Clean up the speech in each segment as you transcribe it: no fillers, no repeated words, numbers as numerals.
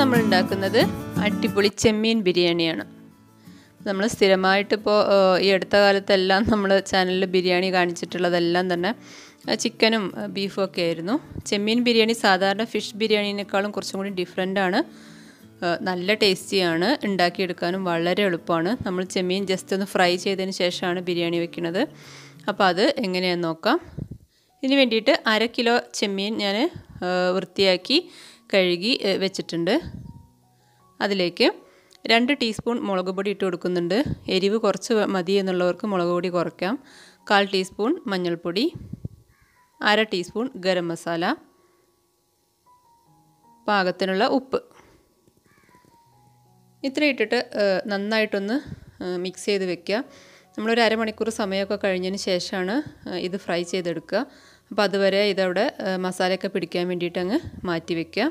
നമ്മൾ ഉണ്ടാക്കുന്നത് അടിപൊളി ചെമ്മീൻ ബിരിയാണിയാണ്. നമ്മൾ സ്ഥിരമായിട്ട് ഇപ്പോൾ ഈ അടുത്ത കാലത്തെല്ലാം നമ്മൾ ചാനലിൽ ബിരിയാണി കാണിച്ചിട്ടുള്ളതെല്ലാം തന്നെ ചിക്കനും ബീഫും ഒക്കെ ആയിരുന്നു. ചെമ്മീൻ ബിരിയാണി സാധാരണ ഫിഷ് ബിരിയാണിനേക്കാളും കുറച്ചും കൂടി ഡിഫറെൻ്റാണ്. നല്ല ടേസ്റ്റിയാണ്, ഉണ്ടാക്കിയെടുക്കാനും വളരെ എളുപ്പമാണ്. നമ്മൾ ചെമ്മീൻ ജസ്റ്റ് ഒന്ന് ഫ്രൈ ചെയ്തതിന് ശേഷമാണ് ബിരിയാണി വെക്കുന്നത്. അപ്പോൾ അത് എങ്ങനെയാണെന്ന് നോക്കാം. ഇതിന് വേണ്ടിയിട്ട് 1/2 കിലോ ചെമ്മീൻ ഞാൻ വൃത്തിയാക്കി കഴുകി വെച്ചിട്ടുണ്ട്. അതിലേക്ക് 2 ടീസ്പൂൺ മുളക് പൊടി ഇട്ട് കൊടുക്കുന്നുണ്ട്. എരിവ് കുറച്ച് മതി എന്നുള്ളവർക്ക് മുളക് പൊടി കുറയ്ക്കാം. 1/4 ടീസ്പൂൺ മഞ്ഞൾപ്പൊടി, 1/2 ടീസ്പൂൺ ഗരം മസാല, പാകത്തിനുള്ള ഉപ്പ്. ഇത്ര ഇട്ടിട്ട് നന്നായിട്ടൊന്ന് മിക്സ് ചെയ്ത് വെക്കുക. നമ്മളൊരു അരമണിക്കൂർ സമയമൊക്കെ കഴിഞ്ഞതിന് ശേഷമാണ് ഇത് ഫ്രൈ ചെയ്തെടുക്കുക. അപ്പോൾ അതുവരെ ഇതവിടെ മസാലയൊക്കെ പിടിക്കാൻ വേണ്ടിയിട്ട് അങ്ങ് മാറ്റി വയ്ക്കുക.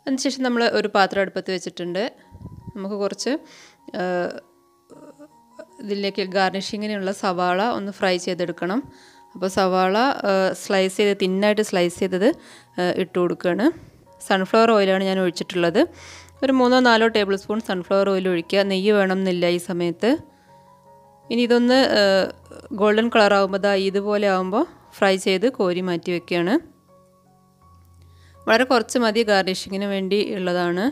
അതിനുശേഷം നമ്മൾ ഒരു പാത്രം അടുപ്പത്ത് വെച്ചിട്ടുണ്ട്. നമുക്ക് കുറച്ച് ഇതിലേക്ക് ഗാർണിഷിങ്ങിനുള്ള സവാള ഒന്ന് ഫ്രൈ ചെയ്തെടുക്കണം. അപ്പോൾ സവാള സ്ലൈസ് ചെയ്ത് തിന്നായിട്ട് സ്ലൈസ് ചെയ്തത് ഇട്ട് കൊടുക്കുകയാണ്. സൺഫ്ലവർ ഓയിലാണ് ഞാൻ ഒഴിച്ചിട്ടുള്ളത്. ഒരു 3-4 ടേബിൾ സ്പൂൺ സൺഫ്ലവർ ഓയിൽ ഒഴിക്കുക. നെയ്യ് വേണമെന്നില്ല ഈ സമയത്ത്. ഇനി ഇതൊന്ന് ഗോൾഡൻ കളറാകുമ്പോൾ ഇതുപോലെ ആകുമ്പോൾ ഫ്രൈ ചെയ്ത് കോരി മാറ്റി വയ്ക്കുകയാണ്. വളരെ കുറച്ച് മതി, ഗാർണിഷിങ്ങിന് വേണ്ടി ഉള്ളതാണ്.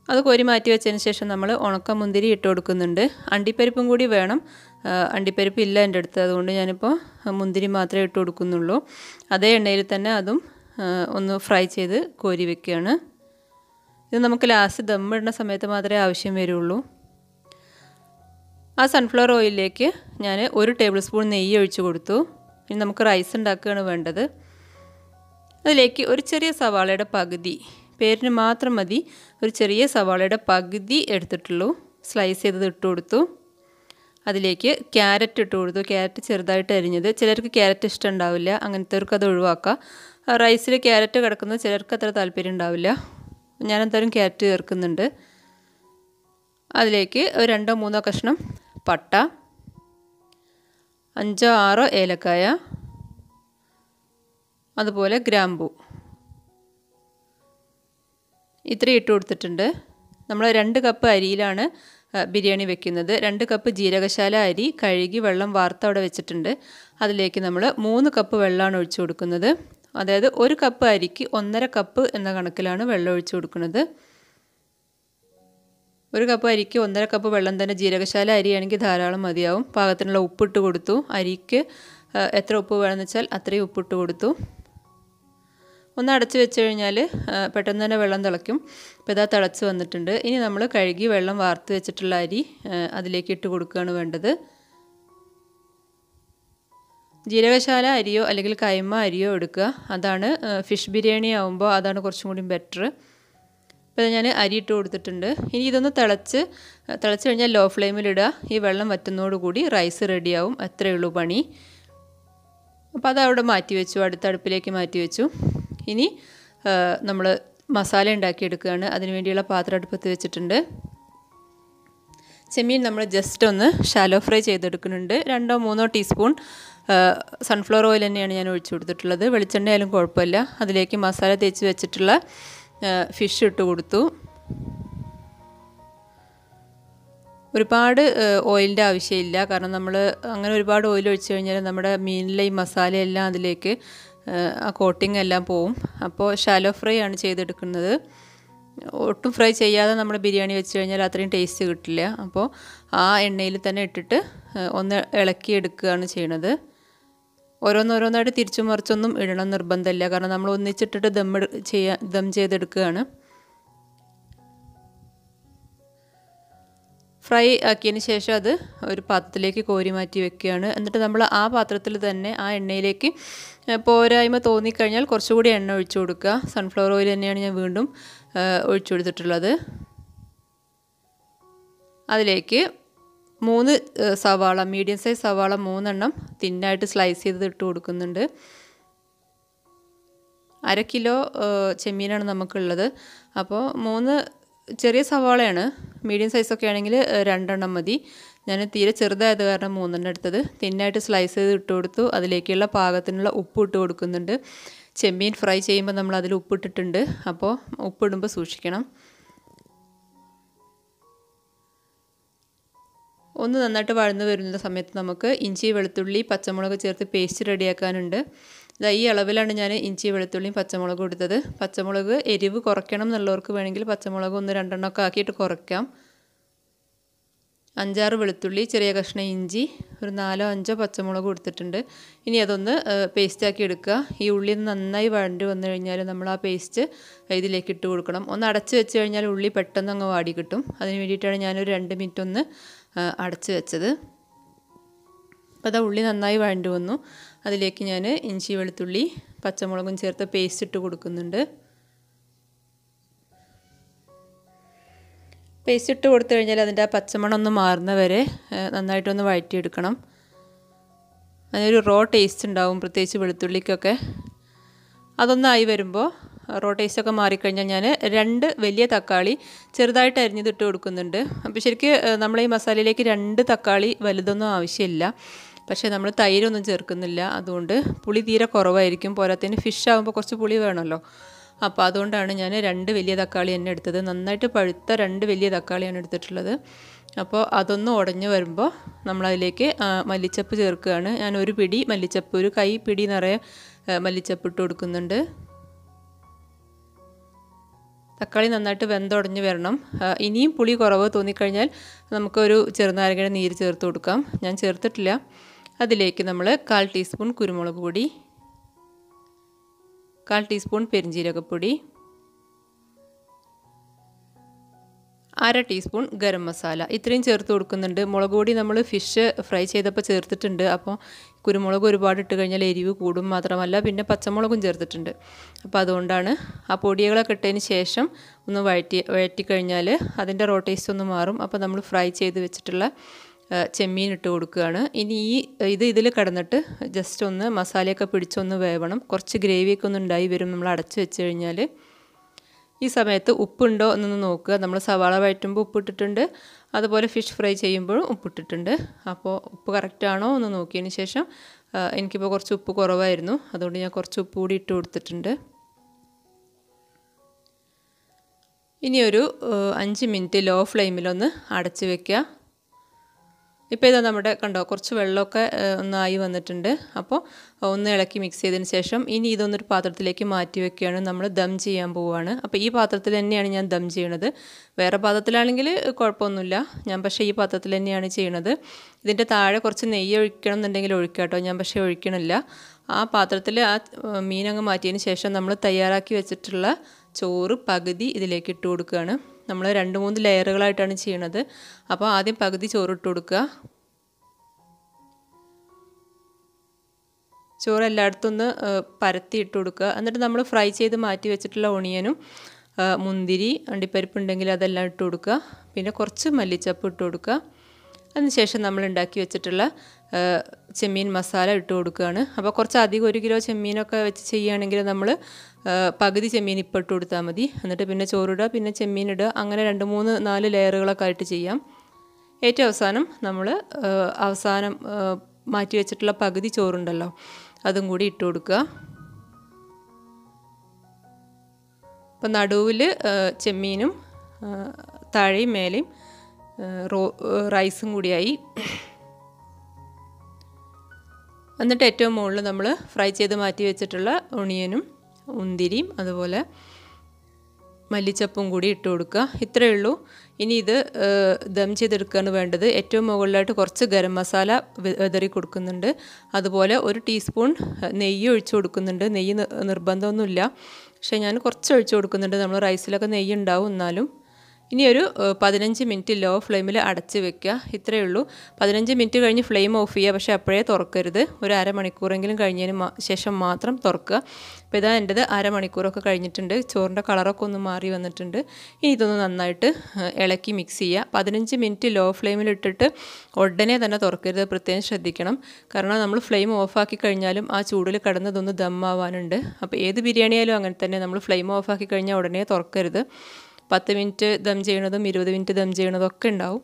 അത് കോരി മാറ്റി വെച്ചതിന് ശേഷം നമ്മൾ ഉണക്കമുന്തിരി ഇട്ട് കൊടുക്കുന്നുണ്ട്. അണ്ടിപ്പരിപ്പും കൂടി വേണം. അണ്ടിപ്പരിപ്പ് ഇല്ല എൻ്റെ അടുത്ത്, അതുകൊണ്ട് ഞാനിപ്പോൾ മുന്തിരി മാത്രമേ ഇട്ട് കൊടുക്കുന്നുള്ളൂ. അതേ എണ്ണയിൽ തന്നെ അതും ഒന്ന് ഫ്രൈ ചെയ്ത് കോരി വെക്കുകയാണ്. ഇത് നമുക്ക് ലാസ്റ്റ് ദം ഇടുന്ന സമയത്ത് മാത്രമേ ആവശ്യം വരുള്ളൂ. ആ സൺഫ്ലവർ ഓയിലിലേക്ക് ഞാൻ 1 ടേബിൾ സ്പൂൺ നെയ്യ് ഒഴിച്ച് കൊടുത്തു. ഇനി നമുക്ക് റൈസ് ഉണ്ടാക്കുകയാണ് വേണ്ടത്. അതിലേക്ക് ഒരു ചെറിയ സവാളയുടെ പകുതി, പേരിന് മാത്രം മതി, ഒരു ചെറിയ സവാളയുടെ പകുതി എടുത്തിട്ടുള്ളൂ, സ്ലൈസ് ചെയ്തത് ഇട്ട് കൊടുത്തു. അതിലേക്ക് ക്യാരറ്റ് ഇട്ട് കൊടുത്തു. ക്യാരറ്റ് ചെറുതായിട്ട് അരിഞ്ഞത്. ചിലർക്ക് ക്യാരറ്റ് ഇഷ്ടം ഉണ്ടാവില്ല, അങ്ങനത്തെവർക്ക് അത് ഒഴിവാക്കാം. റൈസിൽ ക്യാരറ്റ് കിടക്കുന്നത് ചിലർക്ക് അത്ര താല്പര്യം ഉണ്ടാവില്ല. ഞാനെന്തായാലും ക്യാരറ്റ് ചേർക്കുന്നുണ്ട്. അതിലേക്ക് 2-3 കഷ്ണം പട്ട, 5-6 ഏലക്കായ, അതുപോലെ ഗ്രാമ്പൂ, ഇത്രയും ഇട്ട് കൊടുത്തിട്ടുണ്ട്. നമ്മൾ 2 കപ്പ് അരിയിലാണ് ബിരിയാണി വെക്കുന്നത്. 2 കപ്പ് ജീരകശാല അരി കഴുകി വെള്ളം വാർത്ത് അവിടെ വെച്ചിട്ടുണ്ട്. അതിലേക്ക് നമ്മൾ 3 കപ്പ് വെള്ളമാണ് ഒഴിച്ചു കൊടുക്കുന്നത്. അതായത് 1 കപ്പ് അരിക്ക് 1.5 കപ്പ് എന്ന കണക്കിലാണ് വെള്ളം ഒഴിച്ചു കൊടുക്കുന്നത്. 1 കപ്പ് അരിക്ക് 1.5 കപ്പ് വെള്ളം തന്നെ. ജീരകശാല അരിയാണെങ്കിൽ ധാരാളം മതിയാവും. പാകത്തിനുള്ള ഉപ്പിട്ട് കൊടുത്തു. അരിക്ക് എത്ര ഉപ്പ് വേണമെന്ന് വെച്ചാൽ അത്രയും ഉപ്പിട്ട് കൊടുത്തു. ഒന്ന് അടച്ച് വെച്ച് കഴിഞ്ഞാൽ പെട്ടെന്ന് തന്നെ വെള്ളം തിളയ്ക്കും. അപ്പോൾ ഇതാ തിളച്ച് വന്നിട്ടുണ്ട്. ഇനി നമ്മൾ കഴുകി വെള്ളം വാർത്ത് വെച്ചിട്ടുള്ള അരി അതിലേക്ക് ഇട്ട് കൊടുക്കുകയാണ് വേണ്ടത്. ജീരകശാല അരിയോ അല്ലെങ്കിൽ കൈമ അരിയോ എടുക്കുക. അതാണ് ഫിഷ് ബിരിയാണി ആകുമ്പോൾ അതാണ് കുറച്ചും കൂടി ബെറ്റർ. അപ്പോൾ ഞാൻ അരി ഇട്ട് കൊടുത്തിട്ടുണ്ട്. ഇനി ഇതൊന്ന് തിളച്ച് കഴിഞ്ഞാൽ ലോ ഫ്ലെയിമിലിടുക. ഈ വെള്ളം വറ്റുന്നതോടുകൂടി റൈസ് റെഡിയാവും. അത്രയേ ഉള്ളൂ പണി. അപ്പോൾ അതവിടെ മാറ്റി വെച്ചു, അടുത്ത അടുപ്പിലേക്ക് മാറ്റി വെച്ചു. ഇനി നമ്മൾ മസാല ഉണ്ടാക്കിയെടുക്കുകയാണ്. അതിന് വേണ്ടിയുള്ള പാത്രം അടുപ്പത്ത് വെച്ചിട്ടുണ്ട്. ചെമ്മീൻ നമ്മൾ ജസ്റ്റ് ഒന്ന് ഷാലോ ഫ്രൈ ചെയ്തെടുക്കുന്നുണ്ട്. 2-3 ടീസ്പൂൺ സൺഫ്ലവർ ഓയിൽ തന്നെയാണ് ഞാൻ ഒഴിച്ചു കൊടുത്തിട്ടുള്ളത്. വെളിച്ചെണ്ണ ആയാലും കുഴപ്പമില്ല. അതിലേക്ക് മസാല തേച്ച് വെച്ചിട്ടുള്ള ഫിഷ് ഇട്ട് കൊടുത്തു. ഒരുപാട് ഓയിലിൻ്റെ ആവശ്യമില്ല, കാരണം നമ്മൾ അങ്ങനെ ഒരുപാട് ഓയിൽ ഒഴിച്ച് കഴിഞ്ഞാൽ നമ്മുടെ മീനിലെ ഈ മസാലയെല്ലാം അതിലേക്ക് ആ കോട്ടിങ് എല്ലാം പോവും. അപ്പോൾ ഷാലോ ഫ്രൈ ആണ് ചെയ്തെടുക്കുന്നത്. ഒട്ടും ഫ്രൈ ചെയ്യാതെ നമ്മൾ ബിരിയാണി വെച്ച് കഴിഞ്ഞാൽ അത്രയും ടേസ്റ്റ് കിട്ടില്ല. അപ്പോൾ ആ എണ്ണയിൽ തന്നെ ഇട്ടിട്ട് ഒന്ന് ഇളക്കിയെടുക്കുകയാണ് ചെയ്യണത്. ഓരോന്നോരോന്നായിട്ട് തിരിച്ചും മറിച്ചൊന്നും ഇടണം നിർബന്ധമില്ല, കാരണം നമ്മൾ ഒന്നിച്ചിട്ടിട്ട് ദം ചെയ്തെടുക്കുകയാണ്. ഫ്രൈ ആക്കിയതിന് ശേഷം അത് ഒരു പാത്രത്തിലേക്ക് കോരി മാറ്റി വെക്കുകയാണ്. എന്നിട്ട് നമ്മൾ ആ പാത്രത്തിൽ തന്നെ ആ എണ്ണയിലേക്ക് പോരായ്മ തോന്നിക്കഴിഞ്ഞാൽ കുറച്ചുകൂടി എണ്ണ ഒഴിച്ചു കൊടുക്കുക. സൺഫ്ലവർ ഓയിൽ തന്നെയാണ് ഞാൻ വീണ്ടും ഒഴിച്ചു കൊടുത്തിട്ടുള്ളത്. അതിലേക്ക് 3 സവാള, മീഡിയം സൈസ് സവാള 3 എണ്ണം തിന്നായിട്ട് സ്ലൈസ് ചെയ്ത് ഇട്ട് കൊടുക്കുന്നുണ്ട്. 1/2 കിലോ ചെമ്മീനാണ് നമുക്കുള്ളത്. അപ്പോൾ 3 ചെറിയ സവാളയാണ്. മീഡിയം സൈസൊക്കെ ആണെങ്കിൽ 2 എണ്ണം മതി. ഞാൻ തീരെ ചെറുതായത് കാരണം 3 എടുത്തത്. തിന്നായിട്ട് സ്ലൈസ് ചെയ്ത് ഇട്ട് കൊടുത്തു. അതിലേക്കുള്ള പാകത്തിനുള്ള ഉപ്പ് ഇട്ട് കൊടുക്കുന്നുണ്ട്. ചെമ്മീൻ ഫ്രൈ ചെയ്യുമ്പോൾ നമ്മൾ അതിൽ ഉപ്പിട്ടിട്ടുണ്ട്. അപ്പോൾ ഉപ്പിടുമ്പോൾ സൂക്ഷിക്കണം. ഒന്ന് നന്നായിട്ട് വഴന്ന് വരുന്ന സമയത്ത് നമുക്ക് ഇഞ്ചി വെളുത്തുള്ളി പച്ചമുളക് ചേർത്ത് പേസ്റ്റ് റെഡിയാക്കാനുണ്ട്. ഈ അളവിലാണ് ഞാൻ ഇഞ്ചി വെളുത്തുള്ളിയും പച്ചമുളകും എടുത്തത്. പച്ചമുളക് എരിവ് കുറയ്ക്കണം എന്നുള്ളവർക്ക് വേണമെങ്കിൽ പച്ചമുളക് 1-2 ഒക്കെ ആക്കിയിട്ട് കുറയ്ക്കാം. 5-6 വെളുത്തുള്ളി, ചെറിയ കഷ്ണം ഇഞ്ചി, ഒരു 4-5 പച്ചമുളക് കൊടുത്തിട്ടുണ്ട്. ഇനി അതൊന്ന് പേസ്റ്റാക്കി എടുക്കുക. ഈ ഉള്ളി നന്നായി വഴണ്ടി വന്നു കഴിഞ്ഞാൽ നമ്മൾ ആ പേസ്റ്റ് ഇതിലേക്ക് ഇട്ട് കൊടുക്കണം. ഒന്ന് അടച്ച് വെച്ച് കഴിഞ്ഞാൽ ഉള്ളി പെട്ടെന്ന് അങ്ങ് വാടി കിട്ടും. അതിന് വേണ്ടിയിട്ടാണ് ഞാനൊരു 2 മിനിറ്റ് ഒന്ന് അടച്ച് വെച്ചത്. അപ്പോൾ അതാ ഉള്ളി നന്നായി വഴണ്ടി വന്നു. അതിലേക്ക് ഞാൻ ഇഞ്ചി വെളുത്തുള്ളി പച്ചമുളകും ചേർത്ത് പേസ്റ്റ് ഇട്ട് കൊടുക്കുന്നുണ്ട്. പേസ്റ്റ് ഇട്ട് കൊടുത്തു കഴിഞ്ഞാൽ അതിൻ്റെ ആ പച്ചമണം ഒന്ന് മാറുന്ന വരെ നന്നായിട്ടൊന്ന് വഴറ്റിയെടുക്കണം. അതിനൊരു റോ ടേസ്റ്റ് ഉണ്ടാവും, പ്രത്യേകിച്ച് വെളുത്തുള്ളിക്കൊക്കെ. അതൊന്നായി വരുമ്പോൾ റോ ടേസ്റ്റൊക്കെ മാറിക്കഴിഞ്ഞാൽ ഞാൻ 2 വലിയ തക്കാളി ചെറുതായിട്ട് അരിഞ്ഞിട്ട് കൊടുക്കുന്നുണ്ട്. അപ്പോൾ ശരിക്കും നമ്മൾ ഈ മസാലയിലേക്ക് 2 തക്കാളി വലുതൊന്നും ആവശ്യമില്ല. പക്ഷേ നമ്മൾ തൈരൊന്നും ചേർക്കുന്നില്ല. അതുകൊണ്ട് പുളി തീരെ കുറവായിരിക്കും. പോരാത്തതിന് ഫിഷ് ആകുമ്പോൾ കുറച്ച് പുളി വേണമല്ലോ. അപ്പോൾ അതുകൊണ്ടാണ് ഞാൻ 2 വലിയ തക്കാളി തന്നെ എടുത്തത്. നന്നായിട്ട് പഴുത്ത 2 വലിയ തക്കാളിയാണ് എടുത്തിട്ടുള്ളത്. അപ്പോൾ അതൊന്ന് ഉടഞ്ഞു വരുമ്പോൾ നമ്മളതിലേക്ക് മല്ലിച്ചപ്പ് ചേർക്കുകയാണ്. ഞാൻ ഒരു പിടി മല്ലിച്ചപ്പ്, ഒരു കൈ പിടി നിറയെ മല്ലിച്ചപ്പ് ഇട്ട് കൊടുക്കുന്നുണ്ട്. തക്കാളി നന്നായിട്ട് വെന്തുടഞ്ഞ് വരണം. ഇനിയും പുളി കുറവ് തോന്നിക്കഴിഞ്ഞാൽ നമുക്കൊരു ചെറുനാരങ്ങയുടെ നീര് ചേർത്ത് കൊടുക്കാം. ഞാൻ ചേർത്തിട്ടില്ല. അതിലേക്ക് നമ്മൾ 1/4 ടീസ്പൂൺ കുരുമുളക് പൊടി, 1/4 ടീസ്പൂൺ പെരിഞ്ജീരകപ്പൊടി, 1/2 ടീസ്പൂൺ ഗരം മസാല ഇത്രയും ചേർത്ത് കൊടുക്കുന്നുണ്ട്. മുളക് പൊടി നമ്മൾ ഫിഷ് ഫ്രൈ ചെയ്തപ്പോൾ ചേർത്തിട്ടുണ്ട്. അപ്പോൾ കുരുമുളക് ഒരുപാട് ഇട്ട് കഴിഞ്ഞാൽ എരിവ് കൂടും. മാത്രമല്ല പിന്നെ പച്ചമുളകും ചേർത്തിട്ടുണ്ട്. അപ്പോൾ അതുകൊണ്ടാണ് ആ പൊടികളൊക്കെ ഇട്ടതിന് ശേഷം ഒന്ന് വഴറ്റി കഴിഞ്ഞാൽ അതിൻ്റെ റോ ടേസ്റ്റ് ഒന്ന് മാറും. അപ്പോൾ നമ്മൾ ഫ്രൈ ചെയ്ത് വെച്ചിട്ടുള്ള ചെമ്മീൻ ഇട്ട് കൊടുക്കുകയാണ്. ഇനി ഇതിൽ കിടന്നിട്ട് ജസ്റ്റ് ഒന്ന് മസാലയൊക്കെ പിടിച്ചൊന്ന് വേവണം. കുറച്ച് ഗ്രേവിയൊക്കെ ഒന്ന് ഉണ്ടായി വരും നമ്മൾ അടച്ച് വെച്ച് കഴിഞ്ഞാൽ. ഈ സമയത്ത് ഉപ്പുണ്ടോ എന്നൊന്ന് നോക്കുക. നമ്മൾ സവാള വഴറ്റുമ്പോൾ ഉപ്പിട്ടിട്ടുണ്ട്. അതുപോലെ ഫിഷ് ഫ്രൈ ചെയ്യുമ്പോഴും ഉപ്പിട്ടിട്ടുണ്ട്. അപ്പോൾ ഉപ്പ് കറക്റ്റാണോ എന്ന് നോക്കിയതിന് ശേഷം എനിക്കിപ്പോൾ കുറച്ച് ഉപ്പ് കുറവായിരുന്നു. അതുകൊണ്ട് ഞാൻ കുറച്ച് ഉപ്പ് കൂടി ഇട്ട് കൊടുത്തിട്ടുണ്ട്. ഇനിയൊരു 5 മിനിറ്റ് ലോ ഫ്ലെയിമിലൊന്ന് അടച്ച് വയ്ക്കുക. ഇപ്പോൾ ഇതാ നമ്മുടെ കണ്ടോ കുറച്ച് വെള്ളമൊക്കെ ഒന്നായി വന്നിട്ടുണ്ട്. അപ്പോൾ ഒന്ന് ഇളക്കി മിക്സ് ചെയ്തതിന് ശേഷം ഇനി ഇതൊന്നൊരു പാത്രത്തിലേക്ക് മാറ്റി വെക്കുകയാണ്. നമ്മൾ ദം ചെയ്യാൻ പോവുകയാണ്. അപ്പോൾ ഈ പാത്രത്തിൽ തന്നെയാണ് ഞാൻ ദം ചെയ്യണത്. വേറെ പാത്രത്തിലാണെങ്കിൽ കുഴപ്പമൊന്നുമില്ല. ഞാൻ പക്ഷേ ഈ പാത്രത്തിൽ തന്നെയാണ് ചെയ്യണത്. ഇതിൻ്റെ താഴെ കുറച്ച് നെയ്യ് ഒഴിക്കണം എന്നുണ്ടെങ്കിൽ ഒഴിക്കാം കേട്ടോ. ഞാൻ പക്ഷേ ഒഴിക്കണില്ല. ആ പാത്രത്തിൽ ആ മീനങ്ങ് മാറ്റിയതിന് ശേഷം നമ്മൾ തയ്യാറാക്കി വെച്ചിട്ടുള്ള ചോറ് പകുതി ഇതിലേക്ക് ഇട്ട് കൊടുക്കുകയാണ്. നമ്മൾ 2-3 ലെയറുകളായിട്ടാണ് ചെയ്യണത്. അപ്പോൾ ആദ്യം പകുതി ചോറ് ഇട്ട് കൊടുക്കുക. ചോറ് എല്ലായിടത്തും ഒന്ന് പരത്തി ഇട്ട് കൊടുക്കുക. എന്നിട്ട് നമ്മൾ ഫ്രൈ ചെയ്ത് മാറ്റി വെച്ചിട്ടുള്ള ഒണിയനും മുന്തിരി അണ്ടിപ്പരിപ്പ് ഉണ്ടെങ്കിൽ അതെല്ലാം ഇട്ട് കൊടുക്കുക. പിന്നെ കുറച്ച് മല്ലിച്ചപ്പ് ഇട്ട് കൊടുക്കുക. അതിനുശേഷം നമ്മൾ ഉണ്ടാക്കി വെച്ചിട്ടുള്ള ചെമ്മീൻ മസാല ഇട്ട് കൊടുക്കുകയാണ്. അപ്പോൾ കുറച്ച് അധികം 1 കിലോ ചെമ്മീനൊക്കെ വെച്ച് ചെയ്യുകയാണെങ്കിൽ നമ്മൾ പകുതി ചെമ്മീൻ ഇപ്പോൾ ഇട്ട് കൊടുത്താൽ മതി. എന്നിട്ട് പിന്നെ ചോറിടുക, പിന്നെ ചെമ്മീൻ ഇടുക. അങ്ങനെ 2-3-4 ലെയറുകളൊക്കെ ആയിട്ട് ചെയ്യാം. ഏറ്റവും അവസാനം നമ്മൾ മാറ്റി വെച്ചിട്ടുള്ള പകുതി ചോറുണ്ടല്ലോ അതും കൂടി ഇട്ട് കൊടുക്കുക. അപ്പോൾ നടുവിൽ ചെമ്മീനും താഴെയും മേലെയും റൈസും കൂടിയായി. എന്നിട്ട് ഏറ്റവും മുകളിൽ നമ്മൾ ഫ്രൈ ചെയ്ത് മാറ്റി വെച്ചിട്ടുള്ള ഒണിയനും മുന്തിരിയും അതുപോലെ മല്ലിച്ചപ്പും കൂടി ഇട്ട് കൊടുക്കുക. ഇത്രയേ ഉള്ളൂ. ഇനി ഇത് ദം ചെയ്തെടുക്കുകയാണ് വേണ്ടത്. ഏറ്റവും മുകളിലായിട്ട് കുറച്ച് ഗരം മസാല വിതറി കൊടുക്കുന്നുണ്ട്. അതുപോലെ 1 ടീസ്പൂൺ നെയ്യ് ഒഴിച്ച് കൊടുക്കുന്നുണ്ട്. നെയ്യ് നിർബന്ധമൊന്നുമില്ല, പക്ഷേ ഞാൻ കുറച്ച് ഒഴിച്ച് കൊടുക്കുന്നുണ്ട്. നമ്മൾ റൈസിലൊക്കെ നെയ്യ് ഉണ്ടാവും എന്നാലും. ഇനിയൊരു 15 മിനിറ്റ് ലോ ഫ്ലെയിമിൽ അടച്ച് വെക്കുക. ഇത്രയേ ഉള്ളൂ. 15 മിനിറ്റ് കഴിഞ്ഞ് ഫ്ലെയിം ഓഫ് ചെയ്യുക. പക്ഷേ അപ്പോഴേ തുറക്കരുത്. ഒരു അരമണിക്കൂറെങ്കിലും കഴിഞ്ഞതിന് ശേഷം മാത്രം തുറക്കുക. അപ്പോൾ ഇതാ എൻ്റെത് അരമണിക്കൂറൊക്കെ കഴിഞ്ഞിട്ടുണ്ട്. ചോറിൻ്റെ കളറൊക്കെ ഒന്ന് മാറി വന്നിട്ടുണ്ട്. ഇനി ഇതൊന്ന് നന്നായിട്ട് ഇളക്കി മിക്സ് ചെയ്യുക. 15 മിനിറ്റ് ലോ ഫ്ലെയിമിൽ ഇട്ടിട്ട് ഉടനെ തന്നെ തുറക്കരുത്. പ്രത്യേകം ശ്രദ്ധിക്കണം. കാരണം നമ്മൾ ഫ്ലെയിം ഓഫാക്കി കഴിഞ്ഞാലും ആ ചൂടിൽ കിടന്നതൊന്ന് ദമ്മാവാനുണ്ട്. അപ്പോൾ ഏത് ബിരിയാണി ആയാലും അങ്ങനെ തന്നെ. നമ്മൾ ഫ്ലെയിം ഓഫാക്കി കഴിഞ്ഞാൽ ഉടനെ തുറക്കരുത്. 10 മിനിറ്റ് ദം ചെയ്യണതും 20 മിനിറ്റ് ദം ചെയ്യണതും ഒക്കെ ഉണ്ടാവും.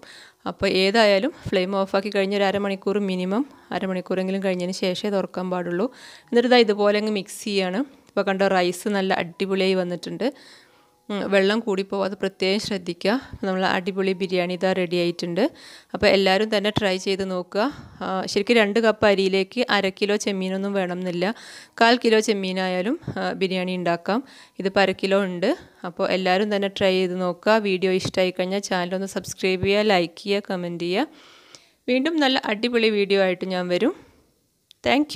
അപ്പോൾ ഏതായാലും ഫ്ലെയിം ഓഫാക്കി കഴിഞ്ഞ് ഒരു അരമണിക്കൂർ മിനിമം അരമണിക്കൂറെങ്കിലും കഴിഞ്ഞതിന് ശേഷമേ തുറക്കാൻ പാടുള്ളൂ. എന്നിട്ട് ഇതുപോലെ അങ്ങ് മിക്സ് ചെയ്യാണ്. ഇപ്പോൾ കണ്ടോ റൈസ് നല്ല അടിപൊളിയായി വന്നിട്ടുണ്ട്. വെള്ളം കൂടിപ്പോവാതെ പ്രത്യേകം ശ്രദ്ധിക്കുക. നമ്മൾ അടിപൊളി ബിരിയാണി ഇതാ റെഡി ആയിട്ടുണ്ട്. അപ്പോൾ എല്ലാവരും തന്നെ ട്രൈ ചെയ്ത് നോക്കുക. ശരിക്കും 2 കപ്പ് അരിയിലേക്ക് 1/2 കിലോ ചെമ്മീനൊന്നും വേണമെന്നില്ല. 1/4 കിലോ ചെമ്മീനായാലും ബിരിയാണി ഉണ്ടാക്കാം. ഇതിപ്പോൾ 1/2 കിലോ ഉണ്ട്. അപ്പോൾ എല്ലാവരും തന്നെ ട്രൈ ചെയ്ത് നോക്കുക. വീഡിയോ ഇഷ്ടമായി കഴിഞ്ഞാൽ ചാനലൊന്ന് സബ്സ്ക്രൈബ് ചെയ്യുക, ലൈക്ക് ചെയ്യുക, കമൻറ്റ് ചെയ്യുക. വീണ്ടും നല്ല അടിപൊളി വീഡിയോ ആയിട്ട് ഞാൻ വരും. താങ്ക്